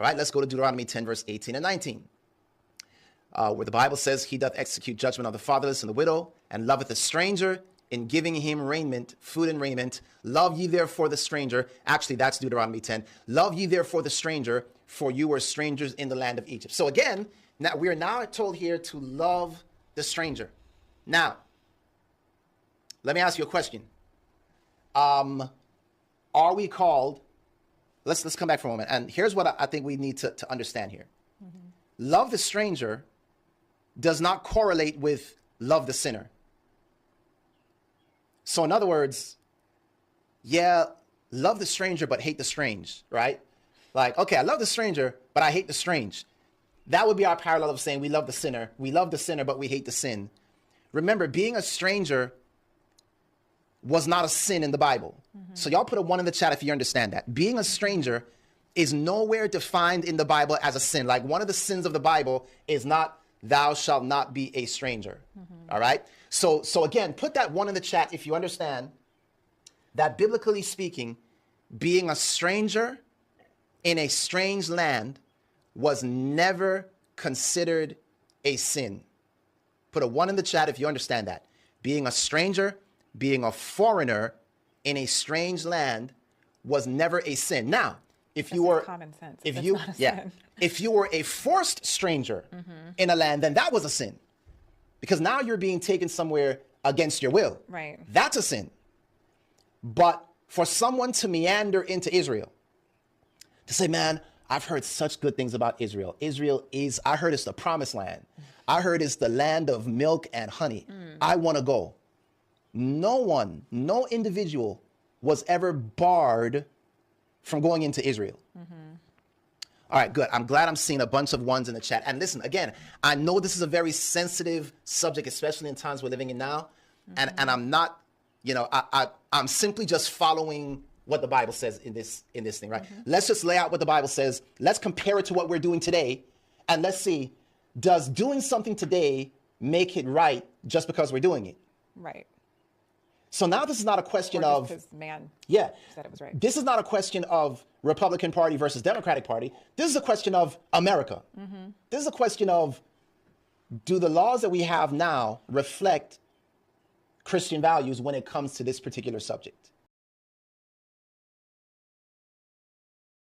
All right, let's go to Deuteronomy 10, verse 18 and 19, where the Bible says, he doth execute judgment on the fatherless and the widow, and loveth the stranger in giving him raiment, food and raiment. Love ye therefore the stranger. Actually, that's Deuteronomy 10. Love ye therefore the stranger, for you were strangers in the land of Egypt. So again, now we are now told here to love the stranger. Now, let me ask you a question. Are we called, let's come back for a moment. And here's what I think we need to understand here. Love the stranger does not correlate with love the sinner. So in other words, yeah, love the stranger, but hate the strange, right? Like, okay, I love the stranger, but I hate the strange. That would be our parallel of saying we love the sinner. We love the sinner, but we hate the sin. Remember, being a stranger was not a sin in the Bible. So y'all put a 1 in the chat if you understand that. Being a stranger is nowhere defined in the Bible as a sin. Like one of the sins of the Bible is not, thou shalt not be a stranger. All right. So again, put that 1 in the chat if you understand that biblically speaking, being a stranger in a strange land was never considered a sin. Put a 1 in the chat if you understand that. Being a stranger, being a foreigner in a strange land was never a sin. Now, if you were common sense, if you if you were a forced stranger in a land, then that was a sin. Because now you're being taken somewhere against your will. Right. That's a sin. But for someone to meander into Israel, to say, man, I've heard such good things about Israel. Israel is, I heard it's the promised land. I heard it's the land of milk and honey. I want to go. No one, no individual was ever barred from going into Israel. All right, good. I'm glad I'm seeing a bunch of 1s in the chat. And listen, again, I know this is a very sensitive subject, especially in times we're living in now. And I'm not, you know, I'm simply just following what the Bible says in this thing, right? Let's just lay out what the Bible says. Let's compare it to what we're doing today. And let's see, does doing something today make it right just because we're doing it? Right. So now this is not a question of, because man said it was right. This is not a question of Republican Party versus Democratic Party. This is a question of America. This is a question of, do the laws that we have now reflect Christian values when it comes to this particular subject?